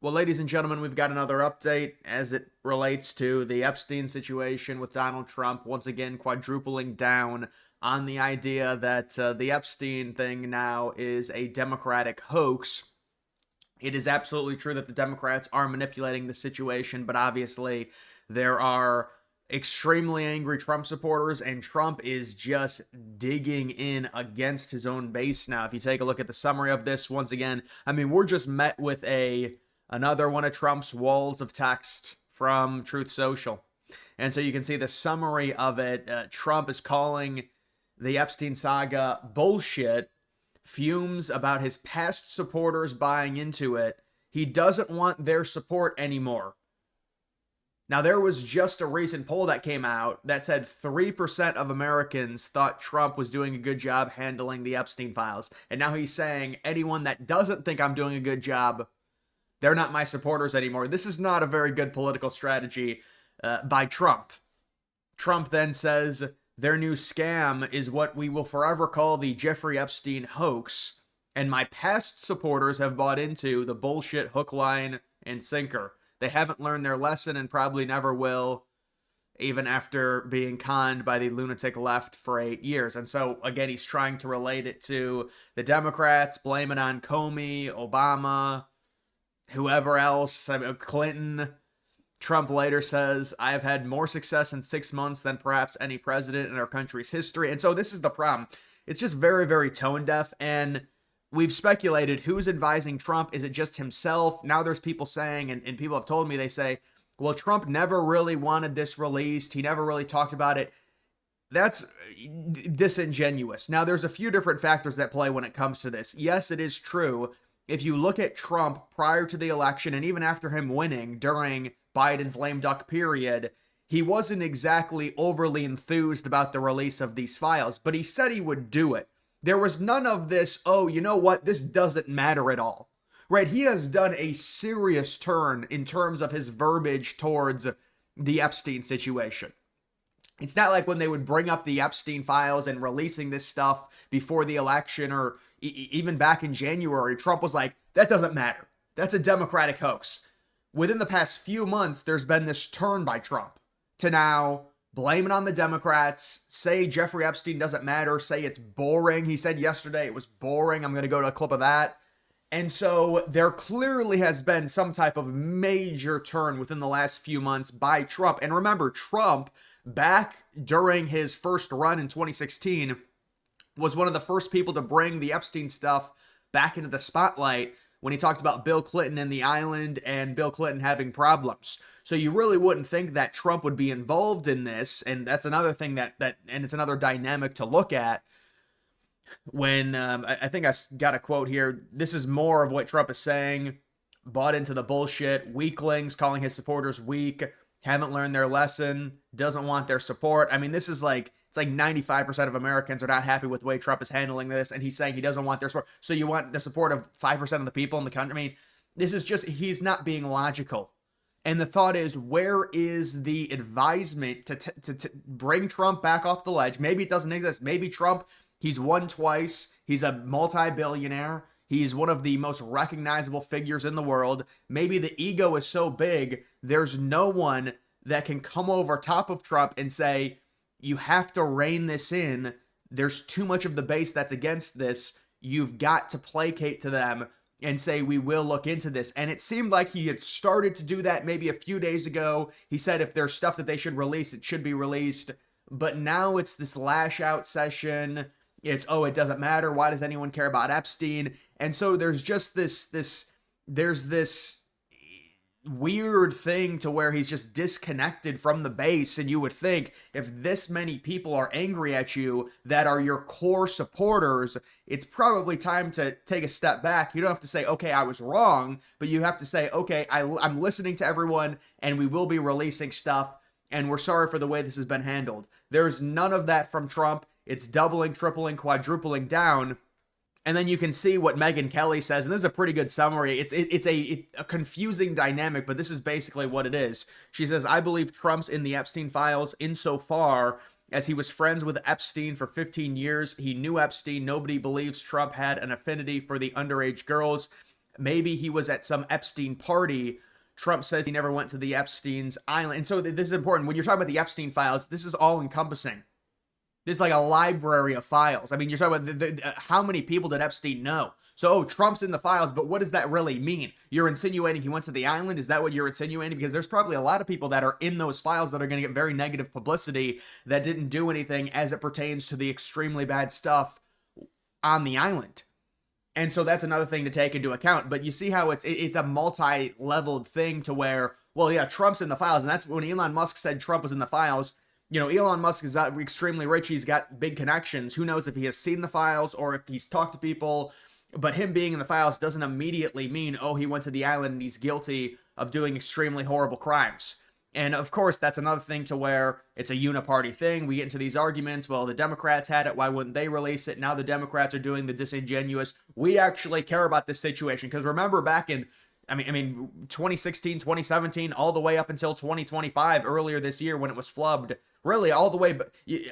Well, ladies and gentlemen, we've got another update as it relates to the Epstein situation with Donald Trump, once again quadrupling down on the idea that the Epstein thing now is a Democratic hoax. It is absolutely true that the Democrats are manipulating the situation, but obviously there are extremely angry Trump supporters, and Trump is just digging in against his own base now. If you take a look at the summary of this, once again, I mean, we're just met with another one of Trump's walls of text from Truth Social. And so you can see the summary of it. Trump is calling the Epstein saga bullshit, fumes about his past supporters buying into it. He doesn't want their support anymore. Now, there was just a recent poll that came out that said 3% of Americans thought Trump was doing a good job handling the Epstein files. And now he's saying anyone that doesn't think I'm doing a good job, they're not my supporters anymore. This is not a very good political strategy by Trump. Trump then says their new scam is what we will forever call the Jeffrey Epstein hoax, and my past supporters have bought into the bullshit hook, line, and sinker. They haven't learned their lesson and probably never will, even after being conned by the lunatic left for 8 years. And so, again, he's trying to relate it to the Democrats, blame it on Comey, Obama, whoever else, Clinton. Trump later says, I have had more success in 6 months than perhaps any president in our country's history. And so this is the problem. It's just very, very tone deaf. And we've speculated who's advising Trump. Is it just himself? Now there's people saying, and people have told me, they say, well, Trump never really wanted this released. He never really talked about it. That's disingenuous. Now, there's a few different factors that play when it comes to this. Yes, it is true. If you look at Trump prior to the election and even after him winning during Biden's lame duck period, he wasn't exactly overly enthused about the release of these files, but he said he would do it. There was none of this, oh, you know what, this doesn't matter at all, right? He has done a serious turn in terms of his verbiage towards the Epstein situation. It's not like when they would bring up the Epstein files and releasing this stuff before the election or even back in January, Trump was like, that doesn't matter. That's a Democratic hoax. Within the past few months, there's been this turn by Trump to now blame it on the Democrats, say Jeffrey Epstein doesn't matter, say it's boring. He said yesterday it was boring. I'm going to go to a clip of that. And so there clearly has been some type of major turn within the last few months by Trump. And remember, Trump, back during his first run in 2016, was one of the first people to bring the Epstein stuff back into the spotlight when he talked about Bill Clinton and the island and Bill Clinton having problems. So you really wouldn't think that Trump would be involved in this. And that's another thing and it's another dynamic to look at. When I think I got a quote here. This is more of what Trump is saying. Bought into the bullshit. Weaklings, calling his supporters weak. Haven't learned their lesson. Doesn't want their support. I mean, this is like, it's like 95% of Americans are not happy with the way Trump is handling this. And he's saying he doesn't want their support. So you want the support of 5% of the people in the country? I mean, this is just, he's not being logical. And the thought is, where is the advisement to bring Trump back off the ledge? Maybe it doesn't exist. Maybe Trump, he's won twice. He's a multi-billionaire. He's one of the most recognizable figures in the world. Maybe the ego is so big, there's no one that can come over top of Trump and say, you have to rein this in. There's too much of the base that's against this. You've got to placate to them and say, we will look into this. And it seemed like he had started to do that maybe a few days ago. He said if there's stuff that they should release, it should be released. But now it's this lash out session. It's, oh, it doesn't matter. Why does anyone care about Epstein? And so there's just there's this weird thing to where he's just disconnected from the base. And you would think if this many people are angry at you that are your core supporters, it's probably time to take a step back. You don't have to say, okay, I was wrong, but you have to say, okay, I'm listening to everyone and we will be releasing stuff and we're sorry for the way this has been handled. There's none of that from Trump. It's doubling, tripling, quadrupling down. And then you can see what Megyn Kelly says, and this is a pretty good summary. It's a confusing dynamic, but this is basically what it is. She says, I believe Trump's in the Epstein files insofar as he was friends with Epstein for 15 years. He knew Epstein. Nobody believes Trump had an affinity for the underage girls. maybe he was at some Epstein party. Trump says he never went to the Epstein's island. And so this is important. When you're talking about the Epstein files, this is all encompassing. This is like a library of files. I mean, you're talking about how many people did Epstein know? So, oh, Trump's in the files, but what does that really mean? You're insinuating he went to the island? Is that what you're insinuating? Because there's probably a lot of people that are in those files that are going to get very negative publicity that didn't do anything as it pertains to the extremely bad stuff on the island. And so that's another thing to take into account. But you see how it's a multi-leveled thing to where, well, yeah, Trump's in the files. And that's when Elon Musk said Trump was in the files. You know, Elon Musk is extremely rich. He's got big connections. Who knows if he has seen the files or if he's talked to people. But him being in the files doesn't immediately mean, oh, he went to the island and he's guilty of doing extremely horrible crimes. And of course, that's another thing to where it's a uniparty thing. We get into these arguments. Well, the Democrats had it. Why wouldn't they release it? Now the Democrats are doing the disingenuous. We actually care about this situation. Because remember back in, I mean, 2016, 2017, all the way up until 2025, earlier this year when it was flubbed, really all the way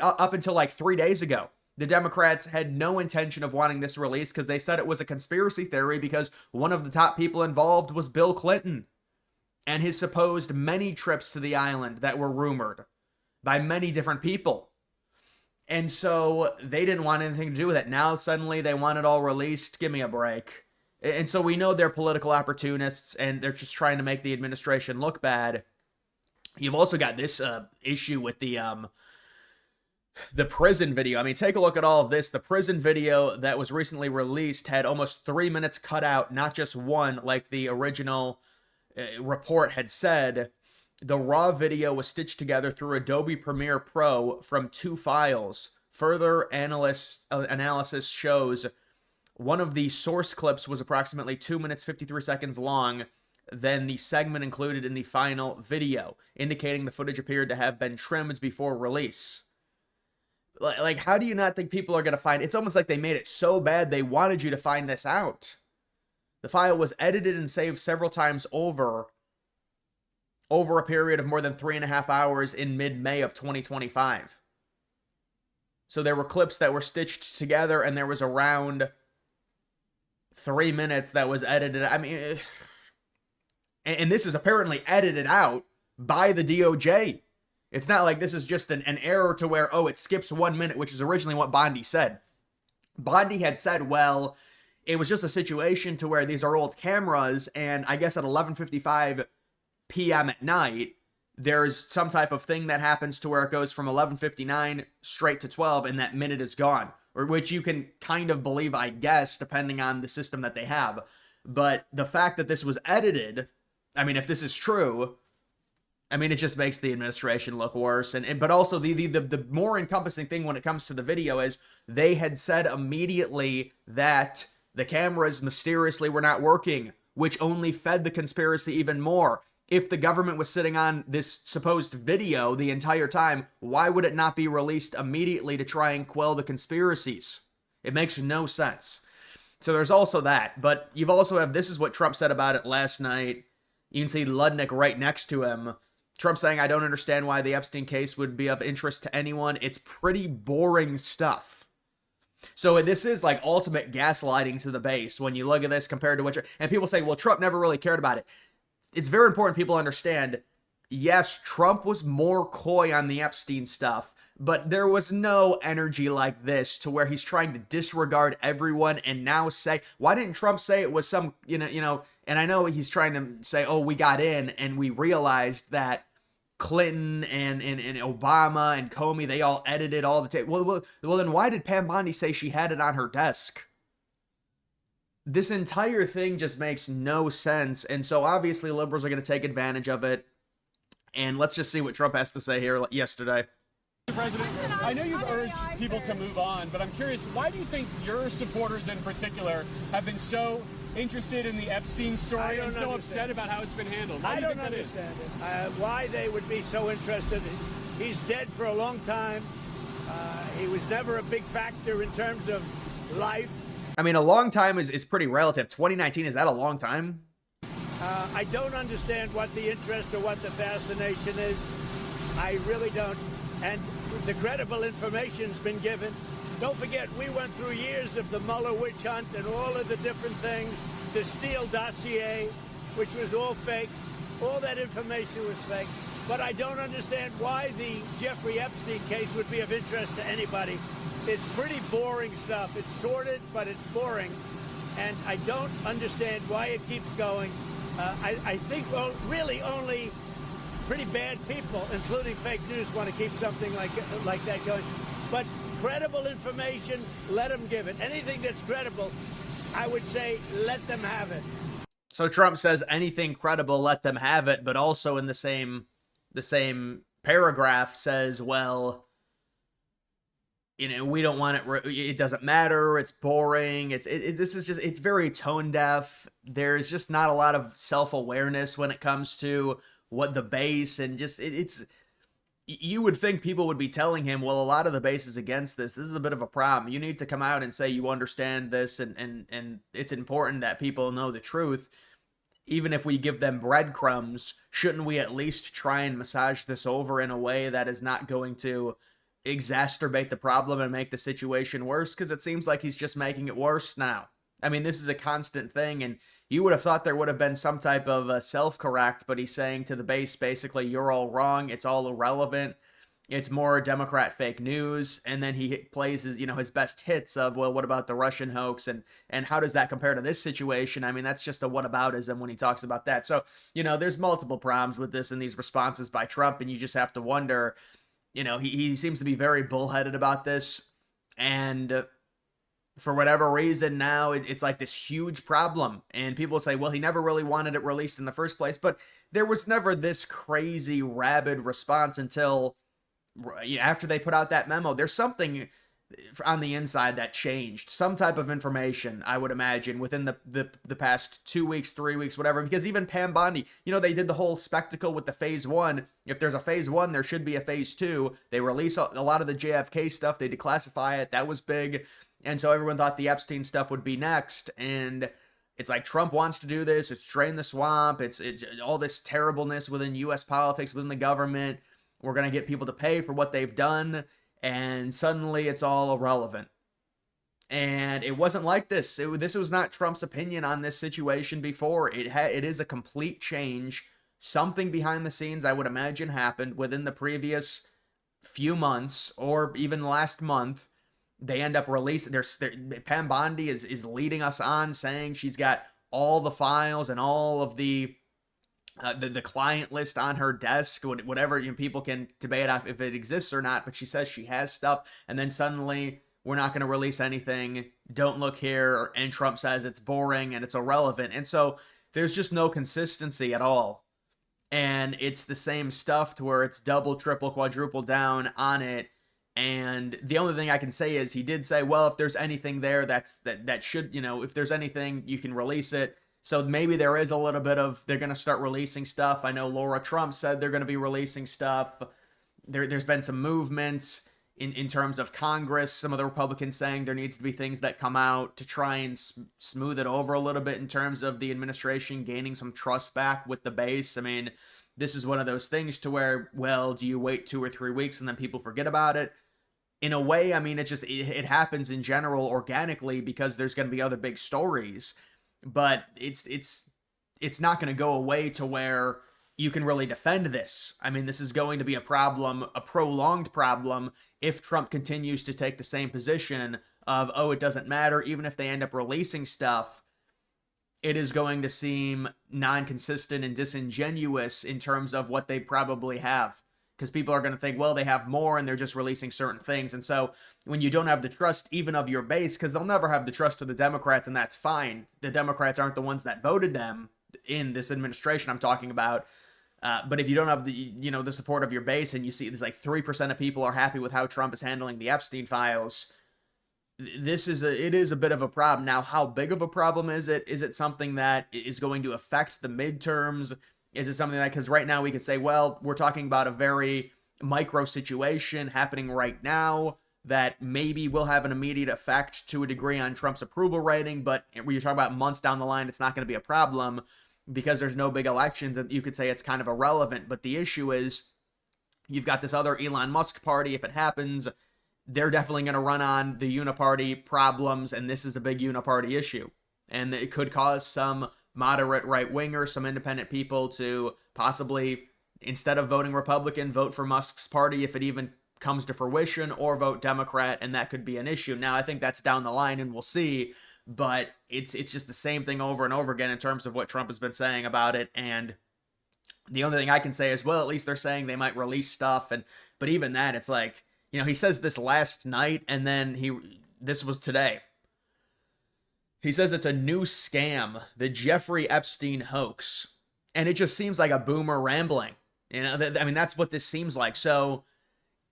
up until like 3 days ago, the Democrats had no intention of wanting this released because they said it was a conspiracy theory because one of the top people involved was Bill Clinton and his supposed many trips to the island that were rumored by many different people. And so they didn't want anything to do with it. Now suddenly they want it all released. Give me a break. And so we know they're political opportunists and they're just trying to make the administration look bad. You've also got this issue with the prison video. I mean, take a look at all of this. The prison video that was recently released had almost 3 minutes cut out, not just one like the original report had said. The raw video was stitched together through Adobe Premiere Pro from 2 files. Further analysis shows one of the source clips was approximately 2 minutes 53 seconds long than the segment included in the final video, indicating the footage appeared to have been trimmed before release. Like, how do you not think people are going to find... It's almost like they made it so bad they wanted you to find this out. The file was edited and saved several times over a period of more than 3.5 hours in mid-May of 2025. So there were clips that were stitched together and there was around 3 minutes that was edited. I mean, and this is apparently edited out by the DOJ. It's not like this is just an error to where, oh, it skips 1 minute, which is originally what Bondi said. Bondi had said, well, it was just a situation to where these are old cameras, and I guess at 11:55 p.m. at night, there's some type of thing that happens to where it goes from 11:59 straight to 12, and that minute is gone. Or which you can kind of believe, I guess, depending on the system that they have. But the fact that this was edited, I mean, if this is true, I mean, it just makes the administration look worse. But also the more encompassing thing when it comes to the video is they had said immediately that the cameras mysteriously were not working, which only fed the conspiracy even more. If the government was sitting on this supposed video the entire time, why would it not be released immediately to try and quell the conspiracies? It makes no sense. So there's also that. But you've also have, this is what Trump said about it last night. You can see Ludnick right next to him. Trump saying, I don't understand why the Epstein case would be of interest to anyone. It's pretty boring stuff. So this is like ultimate gaslighting to the base when you look at this compared to what and people say, well, Trump never really cared about it. It's very important people understand, yes, Trump was more coy on the Epstein stuff, but there was no energy like this to where he's trying to disregard everyone and now say, why didn't Trump say it was some, you know, and I know he's trying to say, oh, we got in and we realized that Clinton and Obama and Comey, they all edited all the tape. Well, then why did Pam Bondi say she had it on her desk? This entire thing just makes no sense. And so obviously liberals are going to take advantage of it. And let's just see what Trump has to say here yesterday. Mr. President, I know you've urged people to move on, but I'm curious, why do you think your supporters in particular have been so interested in the Epstein story and so upset about how it's been handled? I don't understand it. Why they would be so interested. He's dead for a long time. He was never a big factor in terms of life. I mean, a long time is pretty relative. 2019, is that a long time? I don't understand what the interest or what the fascination is. I really don't. And the credible information's been given. Don't forget, we went through years of the Mueller witch hunt and all of the different things. the Steele dossier, which was all fake. All that information was fake. But I don't understand why the Jeffrey Epstein case would be of interest to anybody. It's pretty boring stuff. It's sordid, but it's boring. And I don't understand why it keeps going. I think really only pretty bad people, including fake news, want to keep something like that going. But credible information, let them give it. Anything that's credible, I would say let them have it. So Trump says anything credible, let them have it, but also in the same paragraph says, well, we don't want it. It doesn't matter. It's boring. It's very tone deaf. There's just not a lot of self-awareness when it comes to what the base and you would think people would be telling him, well, a lot of the base is against this. This is a bit of a problem. You need to come out and say you understand this and it's important that people know the truth. Even if we give them breadcrumbs, shouldn't we at least try and massage this over in a way that is not going to exacerbate the problem and make the situation worse? Because it seems like he's just making it worse now. I mean, this is a constant thing, and you would have thought there would have been some type of self-correct, but he's saying to the base, basically, you're all wrong, it's all irrelevant, it's more Democrat fake news, and then he plays his best hits of, well, what about the Russian hoax, and how does that compare to this situation? I mean, that's just a whataboutism when he talks about that. So, there's multiple problems with this and these responses by Trump, and you just have to wonder, he seems to be very bullheaded about this, and for whatever reason now it's like this huge problem, and people say, well, he never really wanted it released in the first place, but there was never this crazy rabid response until after they put out that memo. There's something on the inside that changed, some type of information, I would imagine, within the past 2 weeks, 3 weeks, whatever, because even Pam Bondi, they did the whole spectacle with the phase 1. If there's a phase 1, there should be a phase 2. They release a lot of the JFK stuff, they declassify it, that was big, and so everyone thought the Epstein stuff would be next, and it's like Trump wants to do this, it's drain the swamp, it's all this terribleness within U.S. politics, within the government, we're going to get people to pay for what they've done, and suddenly it's all irrelevant. And it wasn't like this. This was not Trump's opinion on this situation before. It is a complete change. Something behind the scenes, I would imagine, happened within the previous few months, or even last month. They end up releasing, Pam Bondi is leading us on, saying she's got all the files and all of the client list on her desk, whatever. People can debate if it exists or not, but she says she has stuff, and then suddenly we're not going to release anything, don't look here, and Trump says it's boring and it's irrelevant, and so there's just no consistency at all, and it's the same stuff to where it's double, triple, quadruple down on it. And the only thing I can say is he did say, well, if there's anything there that should, if there's anything, you can release it. So maybe there is a little bit of, they're going to start releasing stuff. I know Laura Trump said they're going to be releasing stuff. There's been some movements in terms of Congress, some of the Republicans saying there needs to be things that come out to try and smooth it over a little bit in terms of the administration gaining some trust back with the base. I mean, this is one of those things to where, well, do you wait 2 or 3 weeks and then people forget about it? In a way, I mean, it happens in general organically because there's going to be other big stories, but it's not going to go away to where you can really defend this. I mean, this is going to be a problem, a prolonged problem, if Trump continues to take the same position of, oh, it doesn't matter, even if they end up releasing stuff, it is going to seem non-consistent and disingenuous in terms of what they probably have. Because people are going to think, well, they have more and they're just releasing certain things. And so when you don't have the trust even of your base, because they'll never have the trust of the Democrats, and that's fine. The Democrats aren't the ones that voted them in this administration I'm talking about. But if you don't have the support of your base, and you see there's like 3% of people are happy with how Trump is handling the Epstein files, it is a bit of a problem. Now, how big of a problem is it? Is it something that is going to affect the midterms? Is it something that, because right now we could say, well, we're talking about a very micro situation happening right now that maybe will have an immediate effect to a degree on Trump's approval rating, but when you're talking about months down the line, it's not going to be a problem because there's no big elections, and you could say it's kind of irrelevant. But the issue is you've got this other Elon Musk party. If it happens, they're definitely going to run on the uniparty problems, and this is a big uniparty issue. and it could cause some moderate right-wingers, some independent people to possibly, instead of voting Republican, vote for Musk's party if it even comes to fruition, or vote Democrat, and that could be an issue. Now, I think that's down the line, and we'll see, but it's just the same thing over and over again in terms of what Trump has been saying about it. And the only thing I can say is, well, at least they're saying they might release stuff, but even that, it's like, he says this last night, and then this was today. He says it's a new scam, the Jeffrey Epstein hoax, and it just seems like a boomer rambling. That's what this seems like. So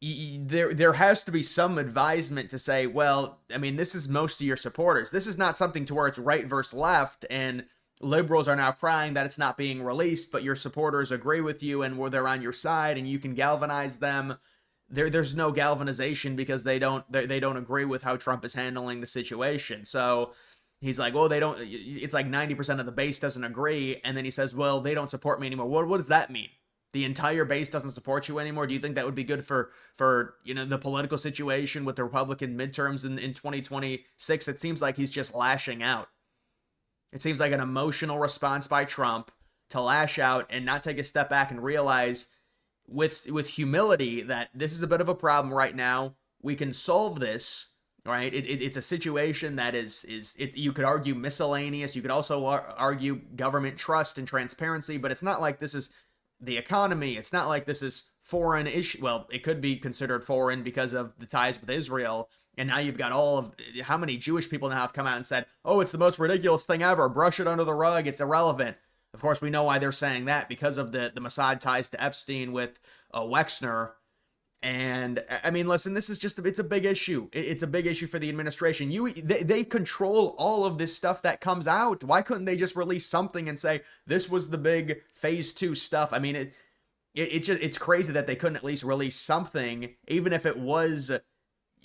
there has to be some advisement to say, well, this is most of your supporters. This is not something to where it's right versus left, and liberals are now crying that it's not being released, but your supporters agree with you and they're on your side and you can galvanize them. There's no galvanization because they don't agree with how Trump is handling the situation. So he's like, well, it's like 90% of the base doesn't agree. And then he says, well, they don't support me anymore. What does that mean? The entire base doesn't support you anymore? Do you think that would be good for the political situation with the Republican midterms in 2026? It seems like he's just lashing out. It seems like an emotional response by Trump to lash out and not take a step back and realize with humility that this is a bit of a problem right now. We can solve this, right? It's a situation that is you could argue miscellaneous. You could also argue government trust and transparency, but it's not like this is the economy. It's not like this is foreign issue. Well, it could be considered foreign because of the ties with Israel. And now you've got how many Jewish people now have come out and said, oh, it's the most ridiculous thing ever. Brush it under the rug. It's irrelevant. Of course, we know why they're saying that, because of the Mossad ties to Epstein with Wexner. And listen, this is it's a big issue. It's a big issue for the administration. They control all of this stuff that comes out. Why couldn't they just release something and say this was the big phase 2 stuff? It's crazy that they couldn't at least release something, even if it was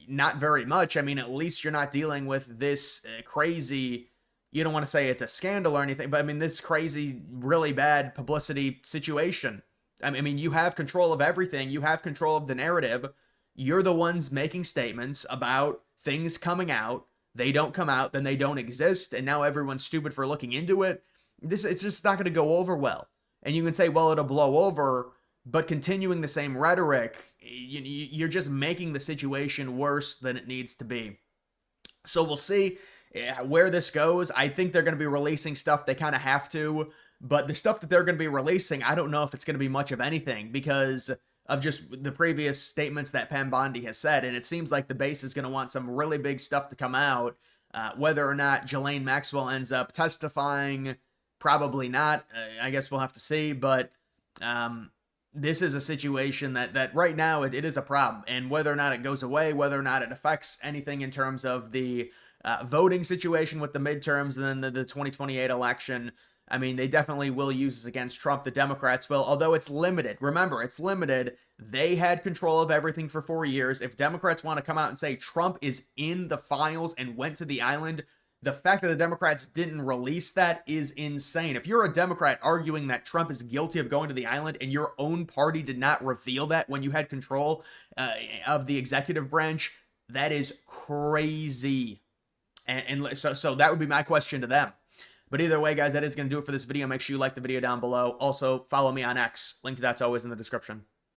not very much. At least you're not dealing with this crazy. You don't want to say it's a scandal or anything, but this crazy, really bad publicity situation. You have control of everything. You have control of the narrative. You're the ones making statements about things coming out. They don't come out, then they don't exist, and now everyone's stupid for looking into it. It's just not going to go over well. And you can say, well, it'll blow over, but continuing the same rhetoric, you're just making the situation worse than it needs to be. So we'll see where this goes. I think they're going to be releasing stuff. They kind of have to. But the stuff that they're going to be releasing, I don't know if it's going to be much of anything because of just the previous statements that Pam Bondi has said. And it seems like the base is going to want some really big stuff to come out. Whether or not Ghislaine Maxwell ends up testifying, probably not. I guess we'll have to see. But this is a situation that right now it is a problem. And whether or not it goes away, whether or not it affects anything in terms of the voting situation with the midterms and then the 2028 election, they definitely will use this against Trump. The Democrats will, although it's limited. Remember, it's limited. They had control of everything for 4 years. If Democrats want to come out and say Trump is in the files and went to the island, the fact that the Democrats didn't release that is insane. If you're a Democrat arguing that Trump is guilty of going to the island and your own party did not reveal that when you had control of the executive branch, that is crazy. And so that would be my question to them. But either way, guys, that is going to do it for this video. Make sure you like the video down below. Also, follow me on X. Link to that's always in the description.